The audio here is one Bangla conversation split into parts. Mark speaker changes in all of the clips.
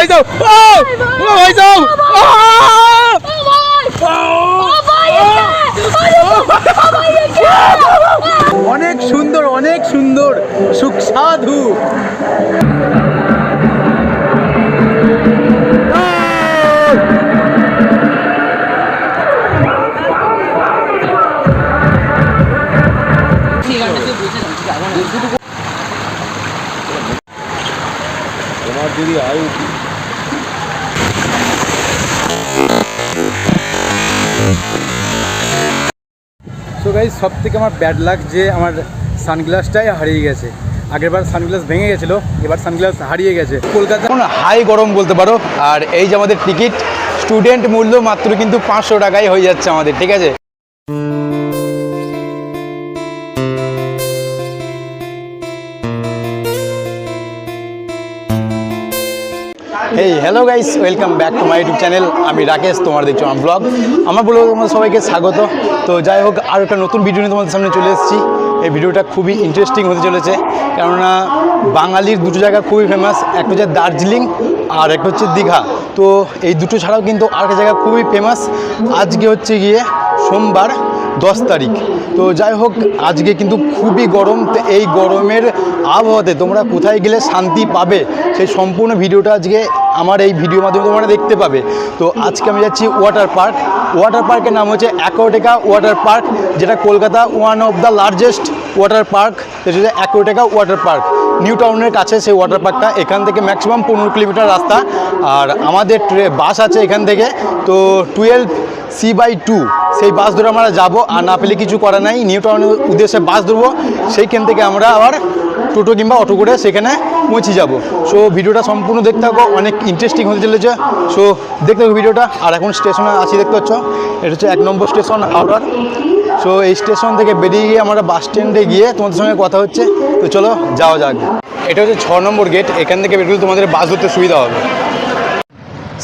Speaker 1: भाई साहब, ओ भाई साहब, অনেক সুন্দর সুস্বাদু। তোমার যদি আয়ু সো গাইস, সব থেকে আমার ব্যাড লাক যে আমার সানগ্লাসটাই হারিয়ে গেছে। আগেরবার সানগ্লাস ভেঙে গেছিলো, এবার সানগ্লাস হারিয়ে গেছে। কলকাতা এখন হাই গরম বলতে পারো। আর এই যে আমাদের টিকিট, স্টুডেন্ট মূল্য মাত্র কিন্তু 500 টাকায় হয়ে যাচ্ছে আমাদের, ঠিক আছে। এই hello guys, welcome back to my YouTube channel. আমি রাকেশ, তোমার দেখছো আমার ব্লগ। আমার বলবো তোমাদের সবাইকে স্বাগত। তো যাই হোক, আর একটা নতুন ভিডিও নিয়ে তোমাদের সামনে চলে এসেছি। এই ভিডিওটা খুবই ইন্টারেস্টিং হতে চলেছে, কেননা বাঙালির দুটো জায়গা খুবই ফেমাস। একটা হচ্ছে দার্জিলিং আর একটা হচ্ছে দীঘা। তো এই দুটো ছাড়াও কিন্তু আরেকটা জায়গা খুবই ফেমাস। আজকে হচ্ছে গিয়ে সোমবার 10 তারিখ। তো যাই হোক, আজকে কিন্তু খুবই গরম। তো এই গরমের আবহাওয়াতে তোমরা কোথায় গেলে শান্তি পাবে, সেই সম্পূর্ণ ভিডিওটা আজকে আমার এই ভিডিওর মাধ্যমে তোমরা দেখতে পাবে। তো আজকে আমি যাচ্ছি ওয়াটার পার্ক। ওয়াটার পার্কের নাম হচ্ছে অ্যাকোয়াটিকা ওয়াটার পার্ক, যেটা Kolkata one of the largest water park. সেটা হচ্ছে অ্যাকোয়াটিকা ওয়াটার পার্ক, নিউ টাউনের কাছে সেই ওয়াটার পার্কটা। এখান থেকে ম্যাক্সিমাম 15 কিলোমিটার রাস্তা। আর আমাদের বাস আছে এখান থেকে, তো 12C/2 সেই বাস ধরে আমরা যাবো। আর না পেলে কিছু করা নাই, নিউ টাউনের উদ্দেশ্যে বাস ধরবো। সেইখান থেকে আমরা আবার টোটো কিংবা অটো করে সেখানে পৌঁছে যাব। সো ভিডিওটা সম্পূর্ণ দেখতে থাকো, অনেক ইন্টারেস্টিং হতে চলেছে। সো দেখতে থাকো ভিডিওটা। আর এখন স্টেশনে আছি, দেখতে পাচ্ছ, এটা হচ্ছে 1 নম্বর স্টেশন হাওড়ার। সো এই স্টেশন থেকে বেরিয়ে গিয়ে আমরা বাস স্ট্যান্ডে গিয়ে তোমাদের সঙ্গে কথা হচ্ছে। তো চলো যাওয়া যাক। এটা হচ্ছে 6 নম্বর গেট। এখান থেকে বেরোলে তোমাদের বাস ধরতে সুবিধা হবে।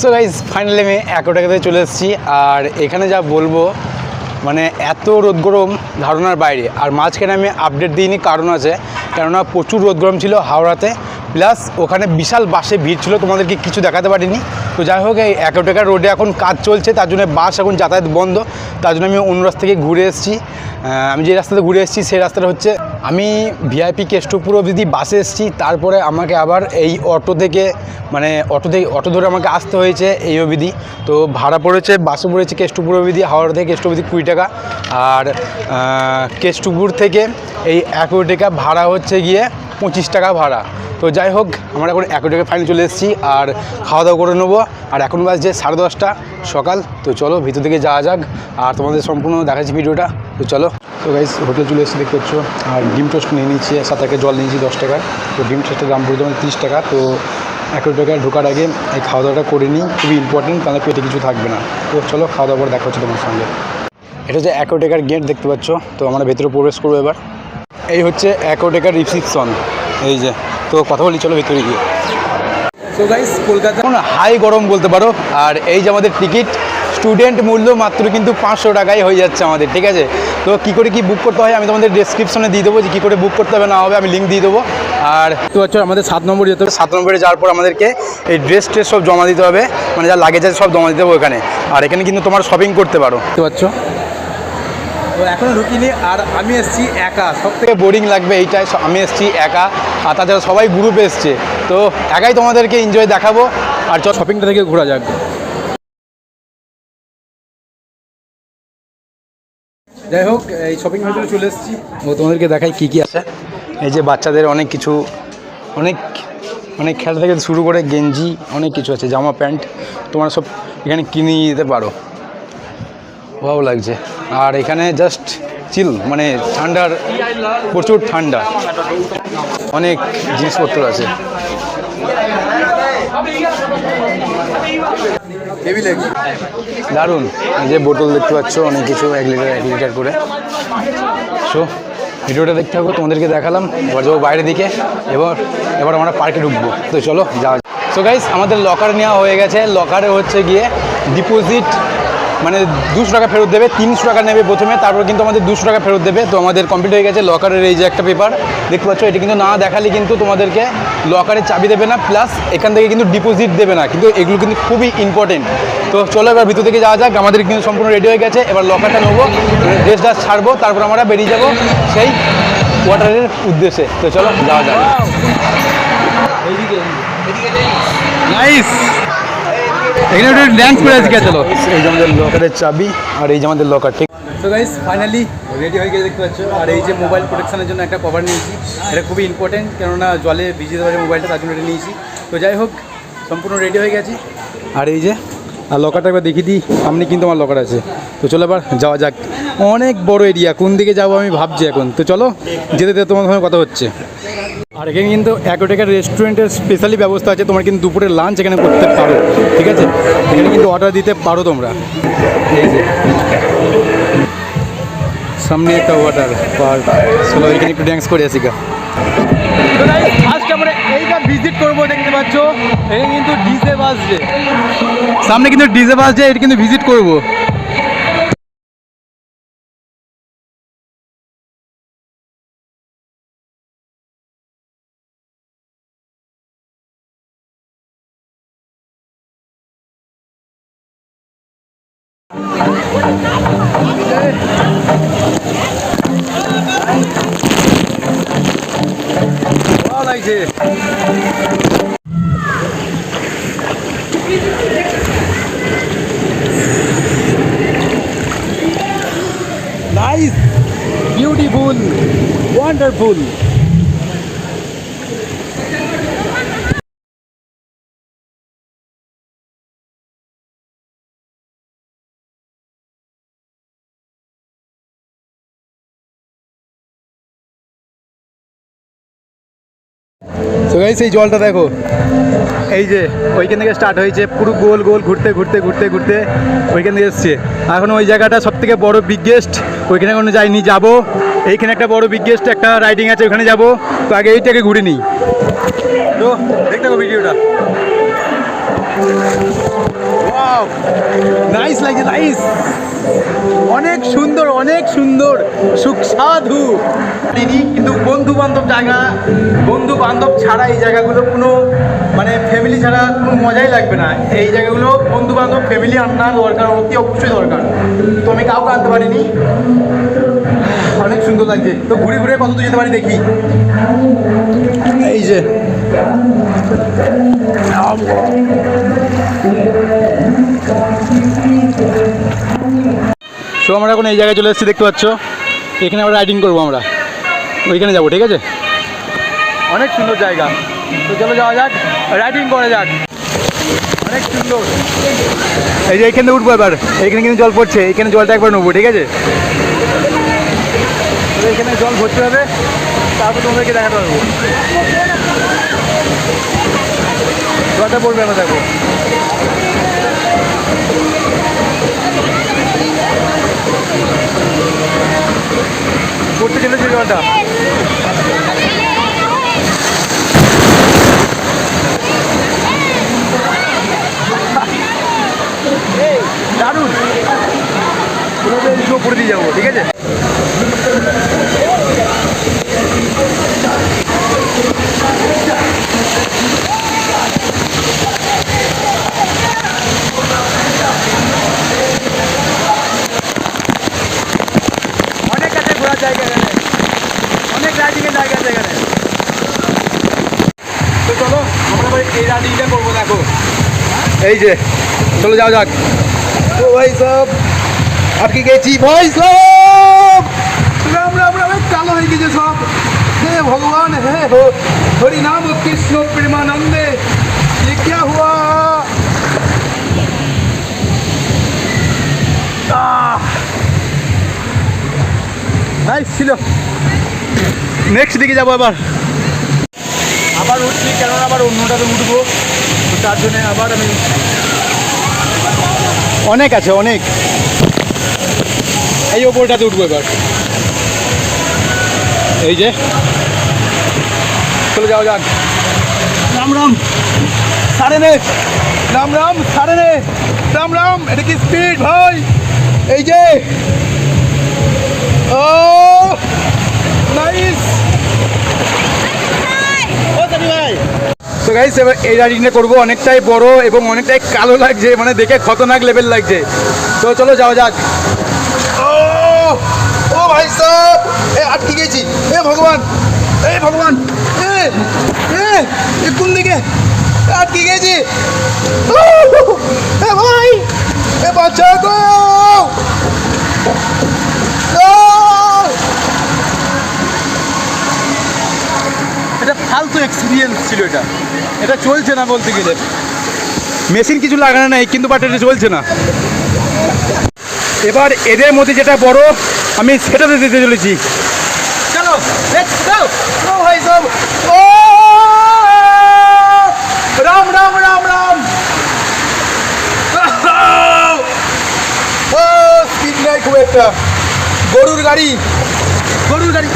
Speaker 1: সো গাইজ, ফাইনালি আমি অ্যাকোয়াটিকাতে চলে এসেছি। আর এখানে যা বলবো, মানে এত রোদ গরম ধারণার বাইরে। আর মাঝখানে আমি আপডেট দিইনি, কারণ আছে, কেননা প্রচুর রোদ গরম ছিল হাওড়াতে, প্লাস ওখানে বিশাল বাসে ভিড় ছিল, তোমাদেরকে কিছু দেখাতে পারিনি। তো যাই হোক, এই অ্যাকোয়াটিকা রোডে এখন কাজ চলছে, তার জন্য বাস এখন যাতায়াত বন্ধ। তার জন্য আমি অন্য রাস্তা থেকে ঘুরে এসেছি। আমি যে রাস্তাতে ঘুরে এসেছি সেই রাস্তাটা হচ্ছে, আমি ভিআইপি কেষ্টপুর অবধি বাসে এসেছি। তারপরে আমাকে আবার এই অটো থেকে, মানে অটো ধরে আমাকে আসতে হয়েছে এই অবধি। তো ভাড়া পড়েছে, বাসে পড়েছে কেষ্টপুর অবধি, হাওড়া থেকে কেষ্টপুর অবধি 20 টাকা। আর কেষ্টপুর থেকে এই অ্যাকোয়াটিকা ভাড়া হচ্ছে গিয়ে 25 টাকা ভাড়া। তো যাই হোক, আমরা এখন অ্যাকোয়াটিকা ফাইনাল চলে এসেছি আর খাওয়া দাওয়া করে নেবো। আর এখন বাজছে 10:30 সকাল। তো চলো ভিতর থেকে যাওয়া যাক, আর তোমাদের সম্পূর্ণ দেখাচ্ছি ভিডিওটা। তো চলো। তো গাইস, হোটেল চলে এসেছি, দেখতে পাচ্ছ। আর ডিম টোস্ট নিয়ে নিচ্ছি, সাথে জল নিয়েছি 10 টাকা। তো ডিম টোস্টের দাম পড়ে যেমন 30 টাকা। তো অ্যাকোয়াটিকায় ঢোকার আগে এই খাওয়া দাওয়াটা করে নিই, খুবই ইম্পর্টেন্ট, তাহলে পেটে কিছু থাকবে না। তো চলো খাওয়া দাওয়া করে দেখা হচ্ছে তোমার সঙ্গে। এটা হচ্ছে অ্যাকোয়াটিকার গেট, দেখতে পাচ্ছ। তো আমরা ভেতরে প্রবেশ করবো এবার। এই হচ্ছে অ্যাকোয়াটিকার রিসিপশন, এই যে। তো কথা বলি, চলো ভেতরে গিয়ে। তো গাইস, কলকাতা এখন হাই গরম বলতে পারো। আর এই যে আমাদের টিকিট, স্টুডেন্ট মূল্য মাত্র কিন্তু 500 টাকায় হয়ে যাচ্ছে আমাদের, ঠিক আছে। তো কী করে কী বুক করতে হয় আমি তোমাদের ডেসক্রিপশনে দিয়ে দেবো, যে কী করে বুক করতে হবে না হবে, আমি লিঙ্ক দিয়ে দেবো। আর তো হচ্ছে আমাদের 7 নম্বর যেতে হবে। 7 নম্বরে যাওয়ার পর আমাদেরকে এই ড্রেস সব জমা দিতে হবে, মানে যা লাগেজ আছে সব জমা দিতে হবে ওখানে। আর এখানে কিন্তু তোমার শপিং করতে পারো, বুঝতে পারছো। তো এখনও ঢুকিনি। আর আমি এসেছি একা, সব থেকে বোরিং লাগবে এইটাই, আমি এসেছি একা। আর তাছাড়া সবাই গ্রুপে এসছে, তো একাই তোমাদেরকে এনজয় দেখাবো। আর চল শপিংটা থেকে ঘোরা যাক। যাই হোক, এই শপিং মলে চলে এসেছি। ও তোমাদেরকে দেখাই কী কী আছে। এই যে বাচ্চাদের অনেক কিছু, অনেক খেলা থেকে শুরু করে গেঞ্জি, অনেক কিছু আছে, জামা প্যান্ট, তোমরা সব এখানে কিনে নিতে পারো। ভালো লাগছে। আর এখানে জাস্ট চিল, মানে ঠান্ডার, প্রচুর ঠান্ডা, অনেক জিনিসপত্র আছে। দারুণ। এই যে বোতল দেখতে পাচ্ছ, অনেক কিছু, 1 লিটার 1 লিটার করে। সো ভিডিওটা দেখতে হবে, তোমাদেরকে দেখালাম। এবার যাবো বাইরের দিকে, এবার আমরা পার্কে ঢুকবো। তো চলো যাওয়া। সো গাইস, আমাদের লকার নেওয়া হয়ে গেছে। লকারে হচ্ছে গিয়ে ডিপোজিট মানে 200 টাকা ফেরত দেবে, 300 টাকা নেবে প্রথমে, তারপর কিন্তু আমাদের 200 টাকা ফেরত দেবে। তো আমাদের কমপ্লিট হয়ে গেছে। লকারের এই যে একটা পেপার দেখতে পাচ্ছ, এটা কিন্তু না দেখালে কিন্তু তোমাদেরকে লকারের চাবি দেবে না, প্লাস এখান থেকে কিন্তু ডিপোজিট দেবে না, কিন্তু এগুলো কিন্তু খুবই ইম্পর্টেন্ট। তো চলো এবার ভিতর থেকে যাওয়া যাক। আমাদের কিন্তু সম্পূর্ণ রেডি হয়ে গেছে, এবার লকারটা নেবো, ড্রেসটা ছাড়বো, তারপর আমরা বেরিয়ে যাব সেই ওয়াটারের উদ্দেশ্যে। তো চলো যাওয়া যাক। নাইস, এখানে একটু ড্যান্স করে আজকে। চলো, এই যে আমাদের লকারের চাবি আর এই যে আমাদের লকার। ঠিক তো গাইস, ফাইনালি রেডি হয়ে গিয়ে দেখতে পাচ্ছ। আর এই যে মোবাইল প্রোটেকশনের জন্য একটা কভার নিয়েছি, এটা খুবই ইম্পর্টেন্ট, কেননা জলে ভিজে যেতে পারে মোবাইলটা, তার জন্য এটা নিয়েছি। তো যাই হোক, সম্পূর্ণ রেডি হয়ে গেছি। আর এই যে আর লকারটা একবার দেখিয়ে দিই, সামনে কিন্তু আমার লকার আছে। তো চলো এবার যাওয়া যাক। অনেক বড় এরিয়া, কোন দিকে যাবো আমি ভাবছি এখন। তো চলো যেতে যেতে তোমার সঙ্গে কথা হচ্ছে। আর এখানে কিন্তু অ্যাকোটেকার রেস্টুরেন্টের স্পেশালি ব্যবস্থা আছে, তোমরা কিন্তু দুপুরের লাঞ্চ এখানে করতে পারো, ঠিক আছে? এখানে কিন্তু অর্ডার দিতে পারো তোমরা। এই যে সামনে একটা ওয়াটার পার্ক, চলো এখানে একটু ড্যান্স করে আসি গা। ফার্স্ট আমরা এইটা ভিজিট করবো, দেখতে পাচ্ছ এখানে কিন্তু ডিজে বাজছে, সামনে কিন্তু ডিজে বাজছে, এটা কিন্তু ভিজিট করবো। লাগছে নাইস, বিউটিফুল, ওয়ান্ডারফুল। তো গাইস, এই জলটা দেখো, এই যে ওইখান থেকে স্টার্ট হয়েছে, পুরো গোল গোল ঘুরতে ঘুরতে ঘুরতে ঘুরতে ওইখান থেকে এসছে। এখন ওই জায়গাটা সব থেকে বড় বিগেস্ট, ওইখানে কোনো যাইনি, যাবো। এইখানে একটা বড় বিগেস্ট একটা রাইডিং আছে, ওখানে যাবো। তো আগে এইটাকে ঘুরে নিই। তো দেখতে থাকো ভিডিওটা। ওয়াও, নাইস লাগছে, নাইস, অনেক সুন্দর, অনেক সুন্দর, সুস্বাদু। কিন্তু বন্ধু বান্ধব জায়গা, বন্ধু বান্ধব ছাড়া এই জায়গাগুলো কোনো মানে ফ্যামিলি ছাড়া কোনো মজাই লাগবে না। এই জায়গাগুলো বন্ধু বান্ধব ফ্যামিলি আনা দরকার, অতি অবশ্যই দরকার। তো আমি কাউকে আনতে পারিনি, অনেক সুন্দর লাগছে। তো ঘুরে ঘুরে কত দূর যেতে পারি দেখি। এই যে তো আমরা এখন এই জায়গায় চলে এসেছি, দেখতে পাচ্ছ। এখানে আমরা রাইডিং করবো, আমরা ওইখানে যাবো, ঠিক আছে? অনেক সুন্দর জায়গা। তো চলো যাওয়া যাক, রাইডিং করা যাক। অনেক সুন্দর। এই যে এইখানে উঠবো এবার, এইখানে কিন্তু জল পড়ছে, এইখানে জলটা একবার নেবো, ঠিক আছে? এখানে জল ভরতে হবে, তারপর তোমাদেরকে দেখাতে পারবো। জলটা পড়বে, আমরা দেখো। পড়তে চলেছে জলটা। দারুণ, পড়ে দিয়ে যাবো, ঠিক আছে? অনেক কাছে ঘোরার জায়গা এখানে, অনেক রাইডিংয়ের জায়গা আছে এখানে। তো চলো আমরা এই রাইডিংটা করবো, দেখো। এই যে চলো যাও যাক। তো ভাই সব আপকি গেছি, ভাই সব রাম রাম রাম, কালো হয়ে গেছে সব। হে ভগবান, হে হরি নাম কৃষ্ণ প্রেমানন্দে, ये क्या हुआ? নাইস ছিল। নেক্সট দিকে যাবো আবার, আবার উঠছি, কেননা আবার অন্যটাতে উঠবো, তার জন্য আবার আমি। অনেক আছে, অনেক। এই ওপরটাতে উঠবো এবার। এই যে চলে যাও যাক। রাম রাম, সাড়ে নেক্সট। রাম রাম ছাড়ে রে, রাম রাম, এটা কি স্পিড ভাই, এই যে ও নাইস। তো গাইস এবার এই রাইডিংটা করবো, অনেকটাই বড় এবং অনেকটাই কালো লাগছে, মানে দেখে খতরনাক লেভেল লাগছে। তো চলো যাওয়া যাক। ও ও ভাই সাহেব, এ আটকে গেছি, এ ভগবান, এ ভগবান, এ এ এ কোন দিকে আটকে গেছি, এ ভাই, এ বাচ্চা গো, এটা ফালতু এক্সপিরিয়েন্স ছিল, এটা চলছে না বলতে গেলে, মেশিন কিছু লাগানো নাই কিন্তু বাট এটা চলছে না। এবার এদের মধ্যে যেটা বড় আমি সেটাতে দিতে চলেছি, চলো লেটস গো। ও ভাই সব, ও রাম রাম রাম রাম, ও স্পিড নাই খুব একটা, গরুর গাড়ি, গরুর গাড়ি।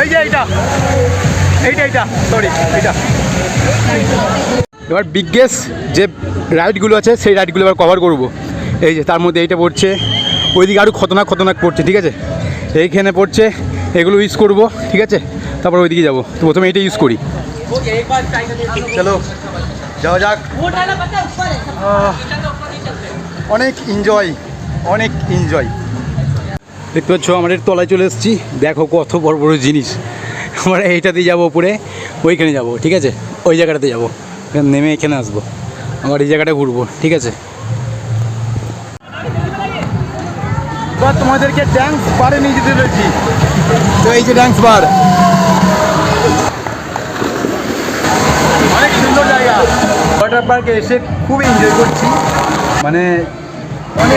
Speaker 1: এই যে এইটা এইটা এইটা সরি এইটা। এবার বিগেস্ট যে রাইডগুলো আছে সেই রাইডগুলো এবার কভার করবো। এই যে তার মধ্যে এইটা পড়ছে, ওইদিকে আরও খতরনাক খতরনাক পড়ছে, ঠিক আছে, এইখানে পড়ছে, এগুলো ইউজ করব, ঠিক আছে, তারপর ওইদিকে যাবো। তো প্রথমে এইটা ইউজ করি, চলো যাওয়া যাক। অনেক এনজয়, অনেক এনজয়। দেখতে পাচ্ছ আমাদের তলায় চলে এসেছি, দেখো কত বড় বড় জিনিস। আমরা এইটাতে যাবো উপরে, ওইখানে যাব, ঠিক আছে, ওই জায়গাটাতে যাবো, নেমে এখানে আসবো, আমার এই জায়গাটা ঘুরবো, ঠিক আছে। এবার তোমাদেরকে ড্যান্স বারে নিয়ে যেতে চলেছি। তো এই যে ড্যান্স বার, অনেক সুন্দর জায়গা, ওয়াটার পার্কে এসে খুব এনজয় করছি, মানে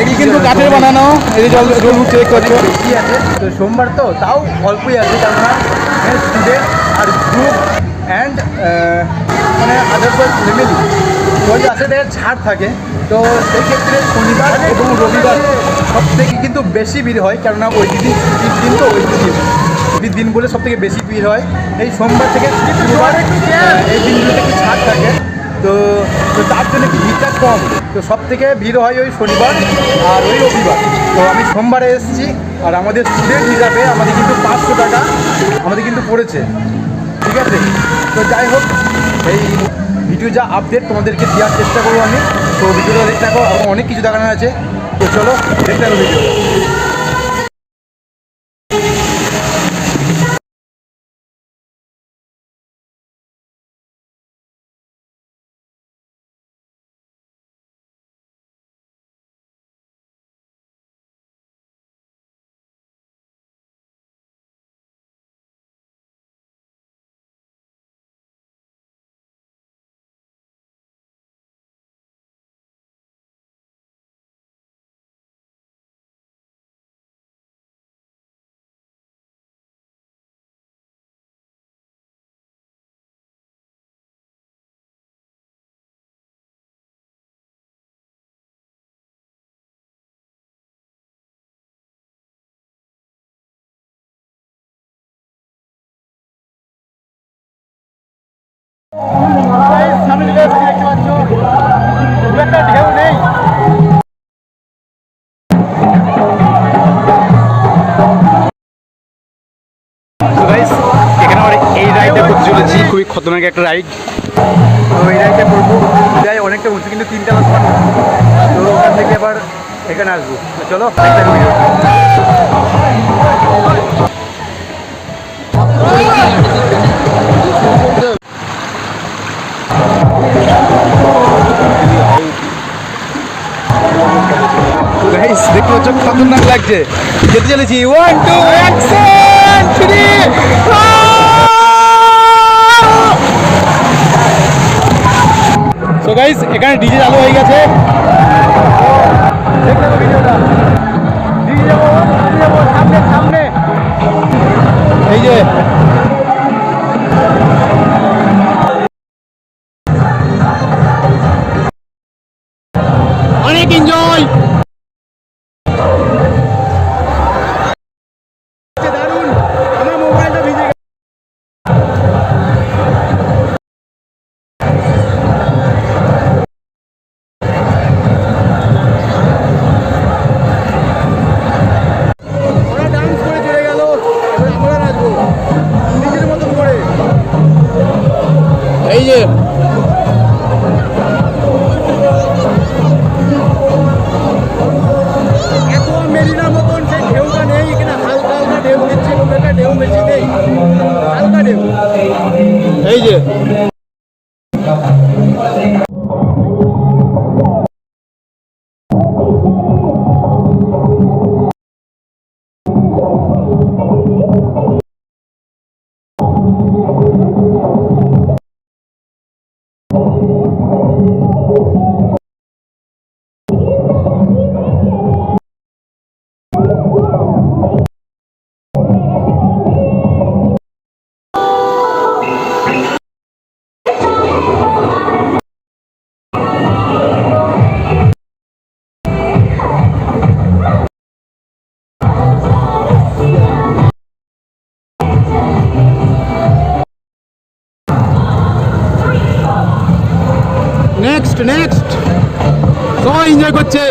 Speaker 1: এটি কিন্তু কাঠের বানানো, এই যে জল চেক করছে, বেশি আছে তো সোমবার তো তাও অল্পই আছে, কেননা স্টুডেন্ট আর গ্রুপ অ্যান্ড মানে আদার্স ফ্যামিলি ওই আছে থেকে ছাড় থাকে। তো সেই ক্ষেত্রে শনিবার এবং রবিবার সব থেকে কিন্তু বেশি ভিড় হয়, কেননা ওই দিন ছুটির দিন, তো ওই দিন ছুটির দিন বলে সব থেকে বেশি ভিড় হয়। এই সোমবার থেকে শুক্রবার এই দিনগুলোতে একটু ছাড় থাকে, তো তার জন্য একটু ভিড়টা কম। তো সব থেকে ভিড় হয় ওই শনিবার আর ওই রবিবার। তো আমি সোমবারে এসেছি, আর আমাদের স্টুডেন্ট হিসাবে আমাদের কিন্তু 500 টাকা আমাদের কিন্তু পড়েছে, ঠিক আছে। তো যাই হোক, এই ভিডিও যা আপডেট তোমাদেরকে দেওয়ার চেষ্টা করবো আমি। তো ভিডিওটা দেখতে থাকো, অনেক কিছু দেখানোর আছে, তো চলো দেখতে থাকো ভিডিও। সামনে চলে এসেছি, দেখতে পাচ্ছ খুব একটা ঢেউ নেই। এখানে আমার এই রাইডটা করতে চলেছি, খুবই খতরনাক একটা রাইড। তো এই রাইডটা করবো, যাই অনেকটা উঁচু, কিন্তু 3 তলা সমান। তো ওখান থেকে এবার এখানে আসবো, চলো দেখতে পাচ্ছ খতরনাক লাগছে, যেতে চলেছি। 1 2 অ্যাকশন 3। সো গাইস এখানে ডিজে চালু হয়ে গেছে, দেখতে পাবো ভিডিওটা, ডিজে যাবো সামনে সামনে, এই যে অনেক এনজয়। দারুণ, আমার মোবাইলটা ভিজে গেছে। নেক্সট সবাই এনজয় করছে।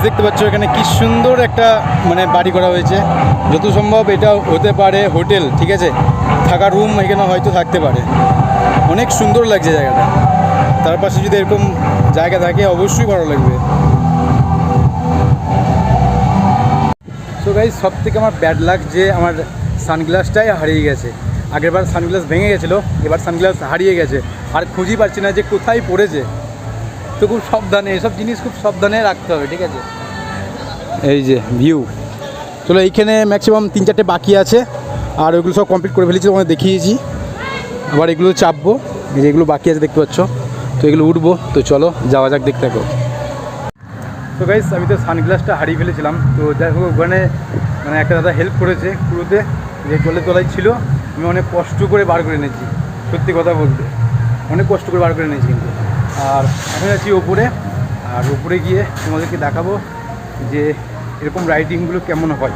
Speaker 1: দেখতে পাচ্ছ এখানে কি সুন্দর একটা মানে বাড়ি করা হয়েছে। যত সম্ভব এটা হতে পারে হোটেল, ঠিক আছে, থাকার রুম এখানে হয়তো থাকতে পারে। অনেক সুন্দর লাগছে জায়গাটা। তার পাশে যদি এরকম জায়গা থাকে অবশ্যই ভালো লাগবে। সো গাইস, সব থেকে আমার ব্যাড লাগ যে আমার সানগ্লাসটাই হারিয়ে গেছে। আগেরবার সানগ্লাস ভেঙে গেছিলো, এবার সানগ্লাস হারিয়ে গেছে আর খুঁজেই পাচ্ছি না যে কোথায় পড়েছে। তো খুব সাবধানে, এসব জিনিস খুব সাবধানে রাখতে হবে, ঠিক আছে। এই যে ভিউ, চলো এইখানে ম্যাক্সিমাম 3-4টে বাকি আছে আর ওইগুলো সব কমপ্লিট করে ফেলেছি, তোমাদের দেখিয়েছি। আবার এগুলো চাপবো, এই যে এগুলো বাকি আছে দেখতে পাচ্ছ, তো এগুলো উঠবো। তো চলো যাওয়া যাক, দেখতে থাকো। তো গাইস, আমি তো সানগ্লাসটা হারিয়ে ফেলেছিলাম। তো যাই হোক, ওখানে মানে একটা দাদা হেল্প করেছে পুরোতে, যে জলের তলায় ছিল। আমি অনেক কষ্ট করে বার করে এনেছি, সত্যি কথা বলতে অনেক কষ্ট করে বার করে এনেছি কিন্তু। আর এখন আছি ওপরে, আর ওপরে গিয়ে তোমাদেরকে দেখাবো যে এরকম রাইডিংগুলো কেমন হয়।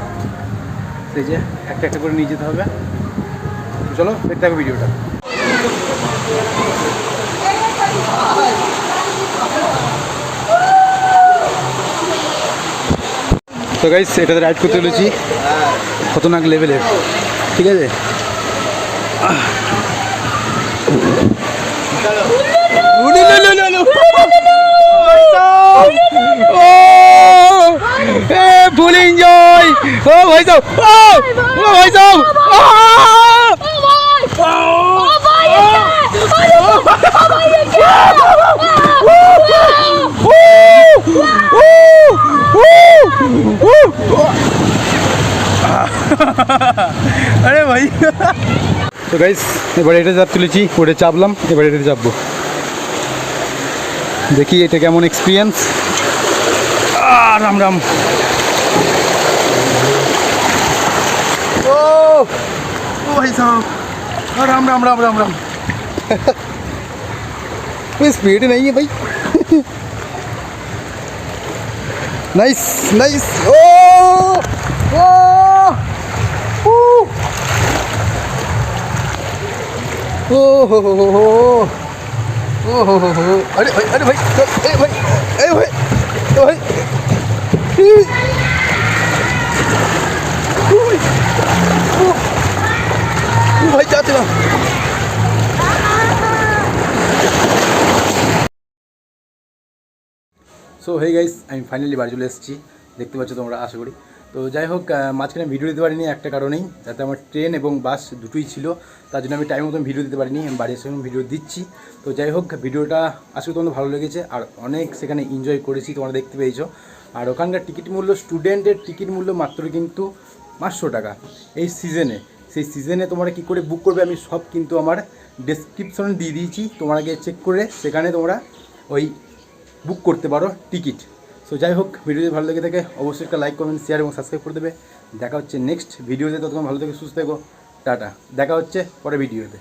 Speaker 1: সেই যে একটা একটা করে নিয়ে যেতে হবে। চলো দেখতে থাকো ভিডিওটা। তো তো গাইস এটাতে রাইড করতে চলেছি খতরনাক লেভেলের, ঠিক আছে। ফুল এনজয়, ও ভাই সাহেব, ও ভাই সাহেব, আরে ভাই। তো গাইস এবারে এটা চাপ তুলেছি, ওটা চাপলাম, এবারে এটাতে চাপবো, দেখি এটা কেমন এক্সপিরিয়েন্স। রাম রাম। ও ও ভাই সাহেব, राम राम राम राम राम। कोई स्पीड नहीं है भाई। Nice nice. ओ ओ ओ हो अरे भाई अरे भाई अरे भाई अरे भाई भाई भाई जाते ना। সো হে গাইস, আমি ফাইনালি বাড়ি চলে এসেছি, দেখতে পাচ্ছ তোমরা আশা করি। তো যাই হোক, মাঝখানে ভিডিও দিতে পারিনি একটা কারণেই, যাতে আমার ট্রেন এবং বাস দুটোই ছিল, তার জন্য আমি টাইম মতন ভিডিও দিতে পারিনি। আমি বাড়ি এসে ভিডিও দিচ্ছি। তো যাই হোক, ভিডিওটা আশা করি তোমাদের ভালো লেগেছে, আর অনেক সেখানে এনজয় করেছি, তোমরা দেখতে পেয়েছো। আর ওখানকার টিকিট মূল্য, স্টুডেন্টের টিকিট মূল্য মাত্র কিন্তু 500 টাকা এই সিজনে। সেই সিজনে তোমরা কী করে বুক করবে আমি সব কিন্তু আমার ডেসক্রিপশনে দিয়ে দিয়েছি, তোমরা গিয়ে চেক করে সেখানে তোমরা ওই বুক করতে পারো টিকিট। সো যাই হোক, ভিডিও যদি ভালো লেগে থাকে অবশ্যই একটা লাইক, কমেন্ট, শেয়ার এবং সাবস্ক্রাইব করে দেবে। দেখা হচ্ছে নেক্সট ভিডিওতে, ততক্ষণ ভালো থেকে সুস্থ থেকো, টাটা। দেখা হচ্ছে পরে ভিডিওতে।